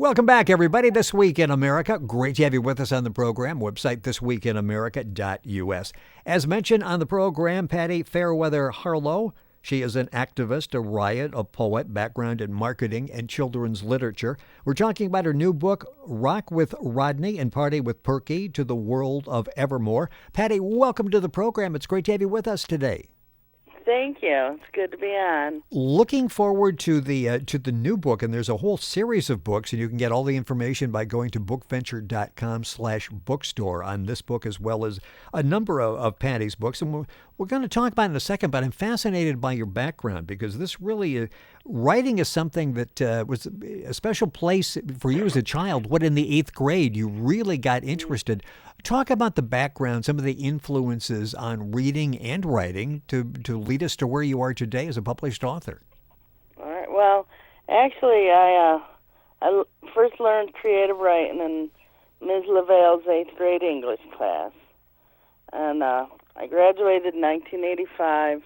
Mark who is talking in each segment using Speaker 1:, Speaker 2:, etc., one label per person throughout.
Speaker 1: Welcome back, everybody. This Week in America. Great to have you with us on the program. Website thisweekinamerica.us. As mentioned on the program, Patty Fayerweather Harlow. She is an activist, a riot, a poet, background in marketing and children's literature. We're talking about her new book, Rock with Rodney and Party with Perky, to the World of Evermore. Patty, welcome to the program. It's great to have you with us today.
Speaker 2: Thank you. It's good to be on.
Speaker 1: Looking forward to the new book, and there's a whole series of books, and you can get all the information by going to bookventure.com/bookstore on this book as well as a number of Patty's books. And we're going to talk about it in a second, but I'm fascinated by your background because this really, writing is something that was a special place for you as a child. What, in the 8th grade, you really got interested. Talk about the background, some of the influences on reading and writing to lead us to where you are today as a published author.
Speaker 2: All right. Well, actually, I first learned creative writing in Ms. LaVale's 8th grade English class. And I graduated in 1985.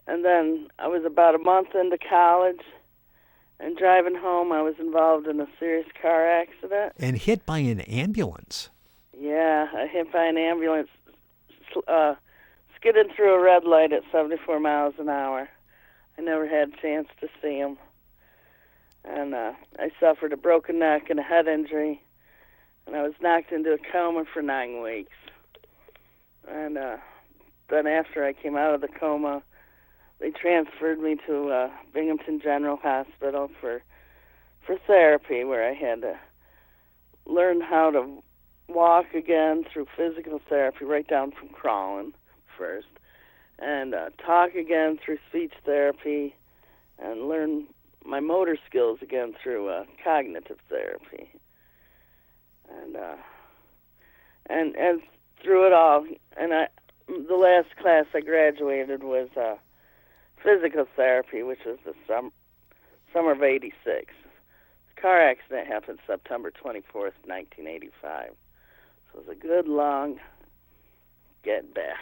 Speaker 2: And then I was about a month into college. And driving home, I was involved in a serious car accident.
Speaker 1: And hit by an ambulance.
Speaker 2: Yeah, I hit by an ambulance, skidded through a red light at 74 miles an hour. I never had a chance to see him. And I suffered a broken neck and a head injury, and I was knocked into a coma for 9 weeks. And then after I came out of the coma, they transferred me to Binghamton General Hospital for therapy, where I had to learn how to walk again through physical therapy, right down from crawling first, and talk again through speech therapy, and learn my motor skills again through cognitive therapy. And through it all, and the last class I graduated was physical therapy, which was the summer of '86. The car accident happened September 24th, 1985. So it was a good long get back.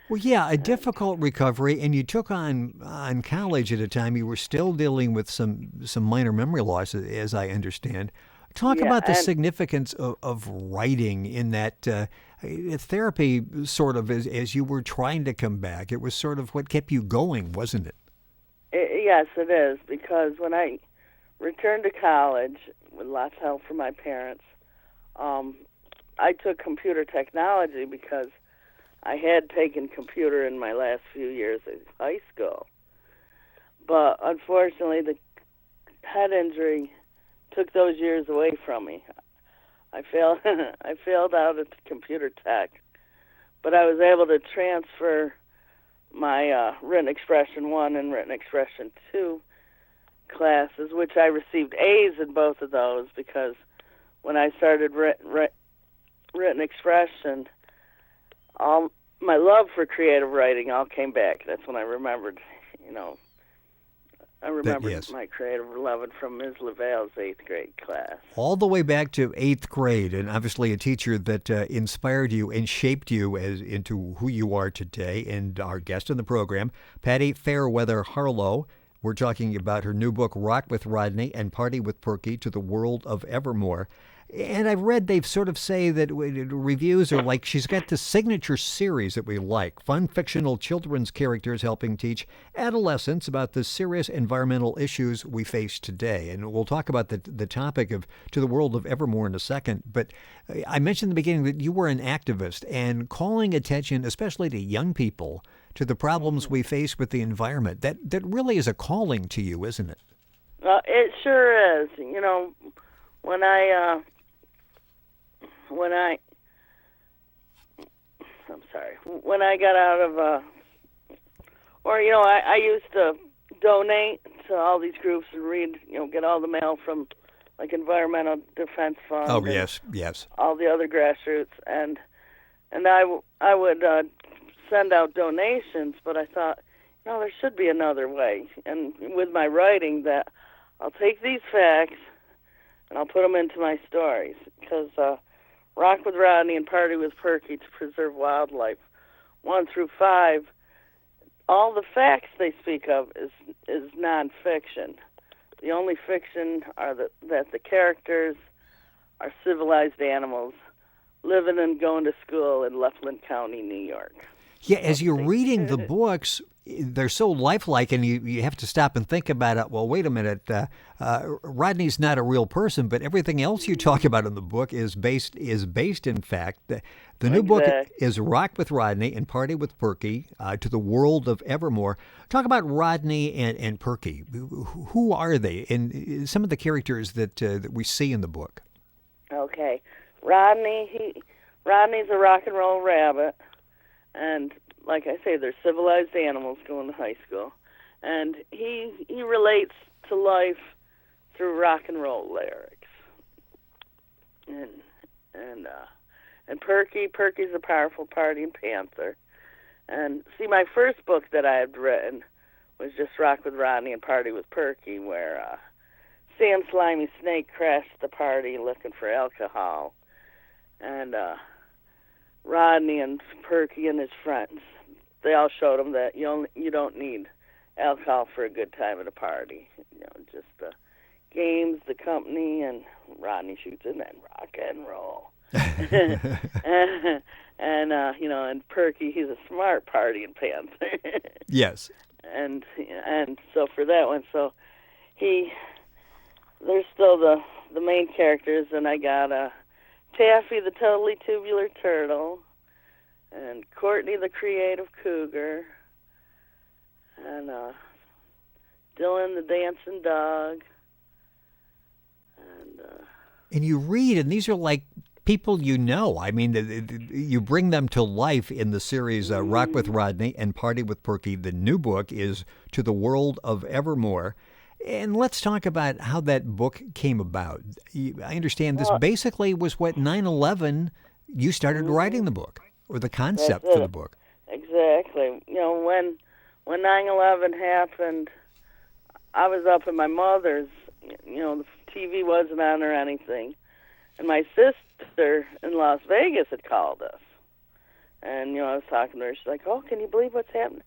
Speaker 1: Well, yeah, a difficult recovery, and you took on college at a time you were still dealing with some minor memory loss, as I understand. Talk about the significance of writing in that therapy, sort of, as you were trying to come back. It was sort of what kept you going, wasn't it?
Speaker 2: Yes, it is, because when I returned to college, with lots of help from my parents, I took computer technology because I had taken computer in my last few years of high school. But unfortunately, the head injury took those years away from me. I failed out at the computer tech, but I was able to transfer my written expression 1 and written expression 2 classes, which I received A's in both of those, because when I started written expression, all my love for creative writing all came back. That's when I remembered, my creative love from Ms. LaVale's 8th grade class.
Speaker 1: All the way back to 8th grade, and obviously a teacher that inspired you and shaped you into who you are today. And our guest in the program, Patty Fayerweather Harlow. We're talking about her new book, Rock with Rodney and Party with Perky, to the World of Evermore. And I've read they've sort of say that reviews are like she's got this signature series that we like, fun fictional children's characters helping teach adolescents about the serious environmental issues we face today. And we'll talk about the topic of To the World of Evermore in a second. But I mentioned in the beginning that you were an activist and calling attention, especially to young people, to the problems we face with the environment. That really is a calling to you, isn't it?
Speaker 2: It sure is. When I got out of, I used to donate to all these groups and read, get all the mail from, like, Environmental Defense Fund.
Speaker 1: Oh, yes.
Speaker 2: All the other grassroots, and I would send out donations, but I thought, there should be another way. And with my writing, that I'll take these facts and I'll put them into my stories, because Rock with Rodney and Party with Perky to Preserve Wildlife, 1 through 5, all the facts they speak of is nonfiction. the only fiction are that the characters are civilized animals living and going to school in Laughlin County, New York.
Speaker 1: Yeah, as you're reading the books, they're so lifelike, and you have to stop and think about it. Well, wait a minute. Rodney's not a real person, but everything else you talk about in the book is based in fact. The new book is Rock with Rodney and Party with Perky to the World of Evermore. Talk about Rodney and Perky. Who are they, and some of the characters that we see in the book?
Speaker 2: Okay, Rodney's a rock and roll rabbit, and like I say, they're civilized animals going to high school, and he relates to life through rock and roll lyrics. And Perky's a powerful party and panther. And see, my first book that I had written was just Rock with Rodney and Party with Perky, where Sam Slimy Snake crashed the party looking for alcohol, and Rodney and Perky and his friends, they all showed him that you don't need alcohol for a good time at a party. Just the games, the company, and Rodney shoots in and rock and roll. and Perky, he's a smart party and panther.
Speaker 1: Yes.
Speaker 2: And so for that one, so they're still the main characters, and I got Taffy the totally tubular turtle, and Courtney the creative cougar, and Dylan the dancing dog,
Speaker 1: and you read, and these are like people you know. I mean, you bring them to life in the series Rock with Rodney and Party with Perky. The new book is To the World of Evermore. And let's talk about how that book came about. I understand this basically was what 9/11, you started writing the book, or the concept for the book.
Speaker 2: Exactly. When 9/11 happened, I was up at my mother's. The TV wasn't on or anything. And my sister in Las Vegas had called us. And, I was talking to her. She's like, oh, can you believe what's happening?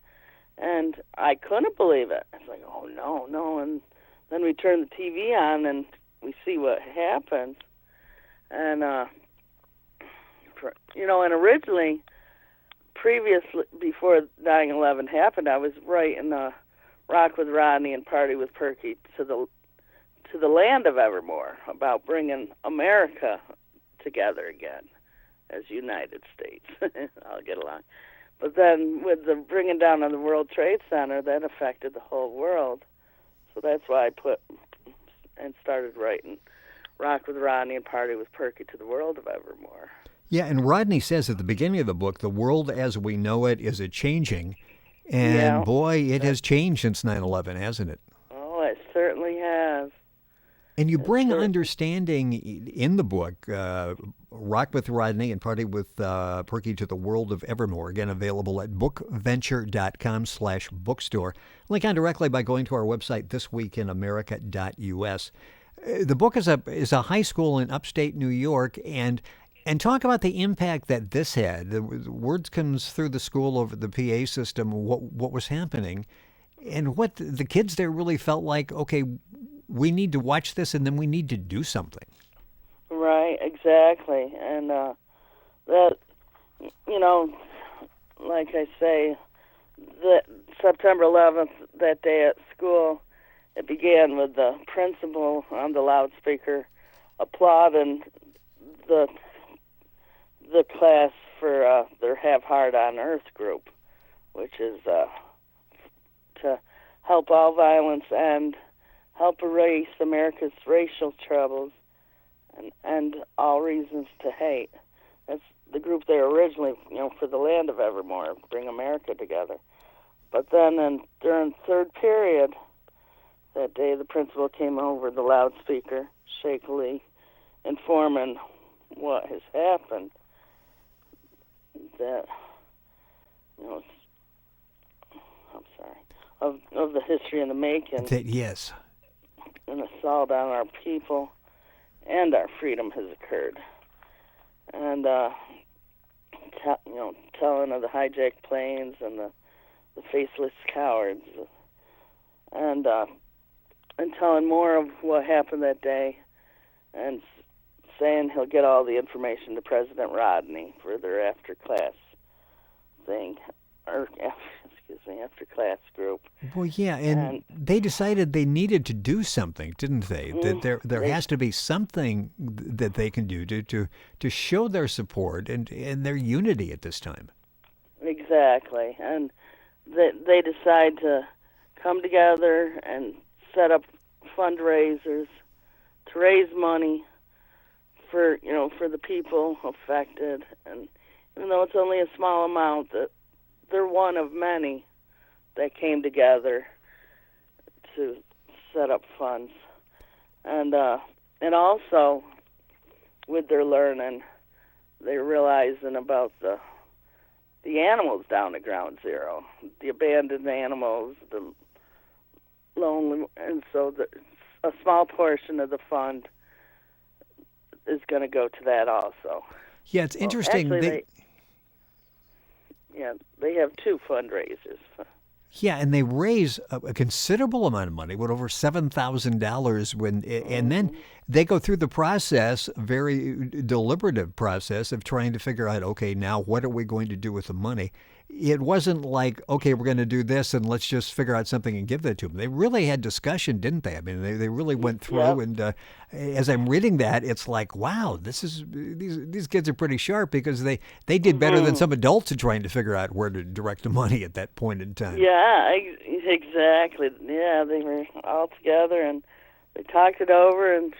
Speaker 2: And I couldn't believe it. I was like, oh, no. And then we turn the TV on and we see what happens. And, and originally, previously, before 9/11 happened, I was writing Rock with Rodney and Party with Perky to the land of Evermore, about bringing America together again as United States. I'll get along. But then with the bringing down of the World Trade Center, that affected the whole world. So that's why I put and started writing Rock with Rodney and Party with Perky to the World of Evermore.
Speaker 1: Yeah, and Rodney says at the beginning of the book, the world as we know it is a-changing. And boy, it has changed since 9/11, hasn't it?
Speaker 2: Oh, it certainly has.
Speaker 1: And you bring understanding in the book, Rock with Rodney and Party with Perky to the World of Evermore, again available at bookventure.com/bookstore. Link on directly by going to our website, thisweekinamerica.us. The book is a high school in upstate New York, and talk about the impact that this had. The words comes through the school over the PA system, what was happening, and what the kids there really felt like, okay, we need to watch this, and then we need to do something.
Speaker 2: Right, exactly. And that, like I say, that September 11th, that day at school, it began with the principal on the loudspeaker applauding the class for their Have Heart on Earth group, which is to help all violence and help erase America's racial troubles and end all reasons to hate. That's the group they originally, for the land of Evermore, bring America together. But then during third period that day, the principal came over the loudspeaker, shakily informing what has happened. That, I'm sorry, of the history in the making.
Speaker 1: Yes.
Speaker 2: An assault on our people and our freedom has occurred. And, telling of the hijacked planes and the faceless cowards. And and telling more of what happened that day, and saying he'll get all the information to President Rodney for their after-class thing, or after-class group.
Speaker 1: Well, yeah, and they decided they needed to do something, didn't they? That there has to be something that they can do to show their support and their unity at this time.
Speaker 2: Exactly, and they decide to come together and set up fundraisers to raise money for the people affected. And even though it's only a small amount, that they're one of many that came together to set up funds. And also with their learning, they're realizing about the animals down at Ground Zero, the abandoned animals, the lonely, and so a small portion of the fund is going to go to that also.
Speaker 1: Yeah, it's interesting.
Speaker 2: Actually, they have two fundraisers.
Speaker 1: Yeah, and they raise a considerable amount of money, over $7,000 and then they go through the process, very deliberative process of trying to figure out, okay, now what are we going to do with the money? It wasn't like, okay, we're going to do this and let's just figure out something and give that to them. They really had discussion, didn't they? I mean, they really went through, and as I'm reading that, it's like, wow, these kids are pretty sharp, because they did better than some adults in trying to figure out where to direct the money at that point in time.
Speaker 2: Yeah, exactly. Yeah, they were all together and they talked it over and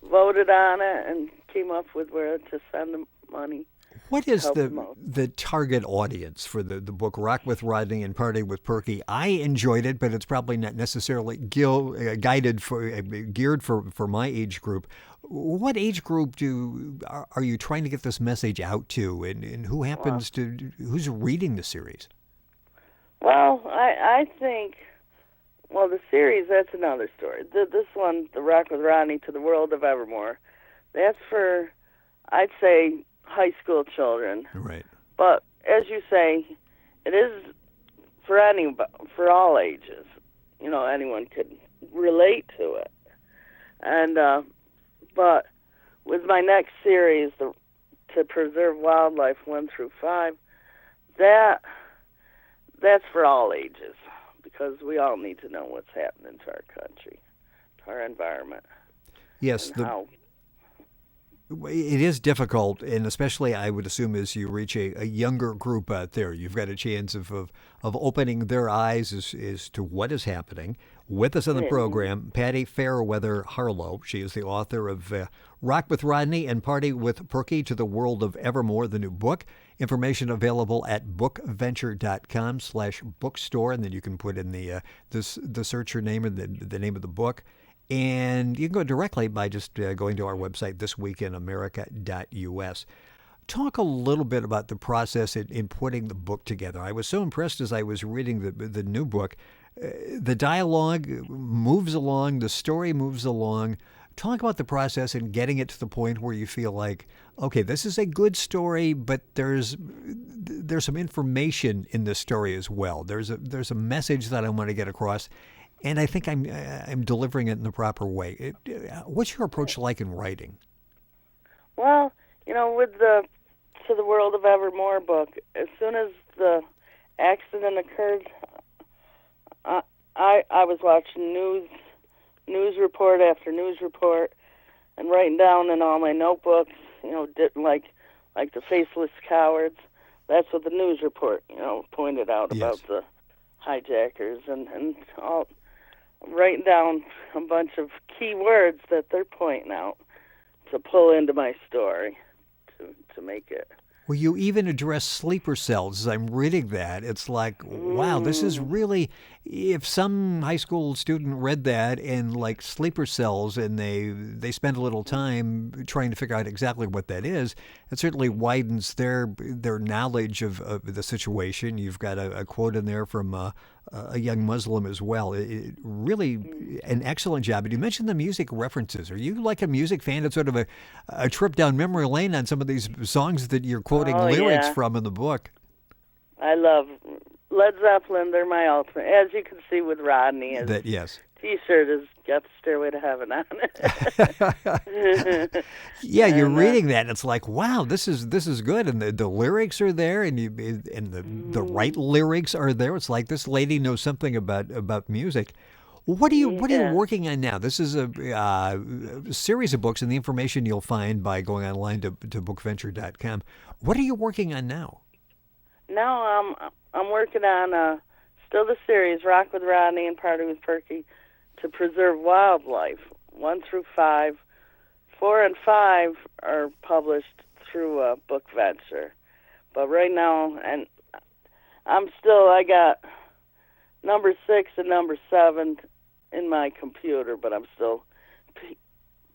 Speaker 2: voted on it and came up with where to send the money.
Speaker 1: What is the target audience for the book Rock with Rodney and Party with Perky? I enjoyed it, but it's probably not necessarily geared for my age group. What age group are you trying to get this message out to, and who who's reading the series?
Speaker 2: Well, I think, the series, that's another story. This one, the Rock with Rodney to the World of Evermore, that's for, I'd say, high school children.
Speaker 1: Right.
Speaker 2: But as you say, it is for all ages. Anyone could relate to it. And but with my next series, To Preserve Wildlife 1 through 5, that's for all ages, because we all need to know what's happening to our country, to our environment.
Speaker 1: Yes, it is difficult, and especially I would assume as you reach a younger group out there, you've got a chance of opening their eyes as to what is happening. With us on the program, Patty Fayerweather Harlow. She is the author of Rock with Rodney and Party with Perky to the World of Evermore, the new book. Information available at bookventure.com/bookstore, and then you can put in the searcher name and the name of the book. And you can go directly by just going to our website, thisweekinamerica.us. Talk a little bit about the process in putting the book together. I was so impressed as I was reading the new book. The dialogue moves along, the story moves along. Talk about the process and getting it to the point where you feel like, okay, this is a good story, but there's some information in this story as well. There's a message that I want to get across. And I think I'm delivering it in the proper way. What's your approach like in writing?
Speaker 2: Well, with the To the World of Evermore book, as soon as the accident occurred, I was watching news report after news report, and writing down in all my notebooks, like the faceless cowards. That's what the news report, pointed out about the hijackers and all. Writing down a bunch of key words that they're pointing out to pull into my story to make it.
Speaker 1: Well, you even address sleeper cells. As I'm reading that, it's like, wow, this is really, if some high school student read that and like sleeper cells and they spend a little time trying to figure out exactly what that is, it certainly widens their knowledge of the situation. You've got a quote in there from a young Muslim as well. It really an excellent job. And you mentioned the music references. Are you like a music fan? It's sort of a trip down memory lane on some of these songs that you're quoting lyrics from in the book.
Speaker 2: I love Led Zeppelin. They're my ultimate, as you can see with Rodney.
Speaker 1: Yes.
Speaker 2: T-shirt has got the Stairway to Heaven on it.
Speaker 1: Yeah, you're
Speaker 2: And,
Speaker 1: reading that, and it's like, wow, this is good, and the lyrics are there, and the right lyrics are there. It's like this lady knows something about music. What are you working on now? This is a series of books, and the information you'll find by going online to bookventure.com. What are you working on now?
Speaker 2: Now I'm working on still the series Rock with Rodney and Party with Perky to preserve wildlife 1 through 5. 4 and 5 are published through Bookventure, but right now, and I got number 6 and number 7 in my computer, but I'm still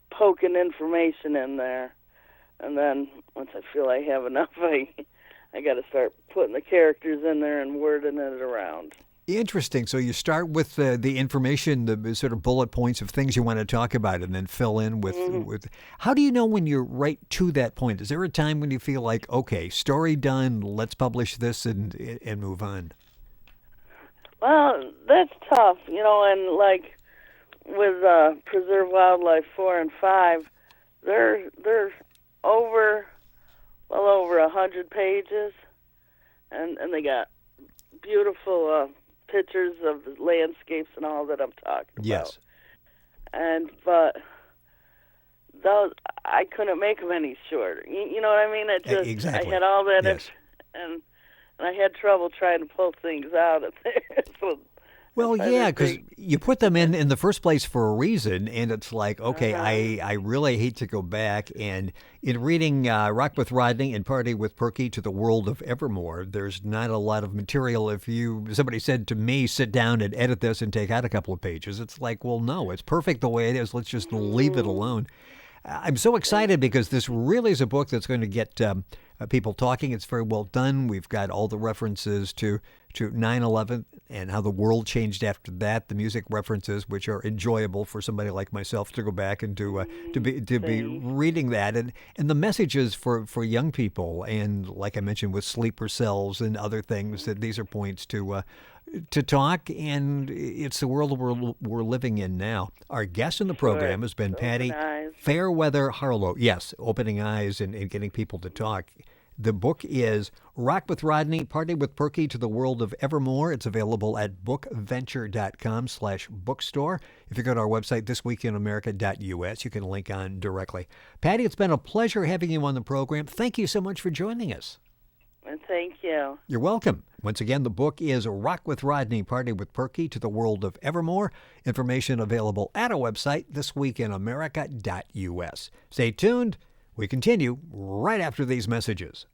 Speaker 2: poking information in there. And then once I feel I have enough, I got to start putting the characters in there and wording it around.
Speaker 1: Interesting. So you start with the information, the sort of bullet points of things you want to talk about, and then fill in with. How do you know when you're right to that point? Is there a time when you feel like, okay, story done, let's publish this and move on?
Speaker 2: Well, that's tough, and like with Preserve Wildlife 4 and 5, they're over 100 pages, and they got beautiful pictures of the landscapes and all that I'm talking about.
Speaker 1: Yes.
Speaker 2: But those, I couldn't make them any shorter. You know what I mean? It just,
Speaker 1: exactly.
Speaker 2: I had all that,
Speaker 1: yes.
Speaker 2: and I had trouble trying to pull things out of there. So
Speaker 1: well, yeah, because you put them in the first place for a reason, and it's like, okay, I really hate to go back. And in reading Rock with Rodney and Party with Perky to the World of Evermore, there's not a lot of material. If somebody said to me, sit down and edit this and take out a couple of pages, it's like, well, no, it's perfect the way it is. Let's just leave it alone. I'm so excited because this really is a book that's going to get people talking. It's very well done. We've got all the references to 9/11 and how the world changed after that. The music references, which are enjoyable for somebody like myself to go back and to be reading that, and the messages for young people. And like I mentioned, with sleeper cells and other things, that these are points to talk, and it's the world we're living in now. Our guest in the program has been Patty Fayerweather Harlow. Yes, opening eyes and getting people to talk. The book is Rock with Rodney, Party with Perky to the World of Evermore. It's available at bookventure.com/bookstore. If you go to our website, thisweekinamerica.us, you can link on directly. Patty, it's been a pleasure having you on the program. Thank you so much for joining us.
Speaker 2: And thank you.
Speaker 1: You're welcome. Once again, the book is Rock with Rodney, Party with Perky to the World of Evermore. Information available at our website, thisweekinamerica.us. Stay tuned. We continue right after these messages.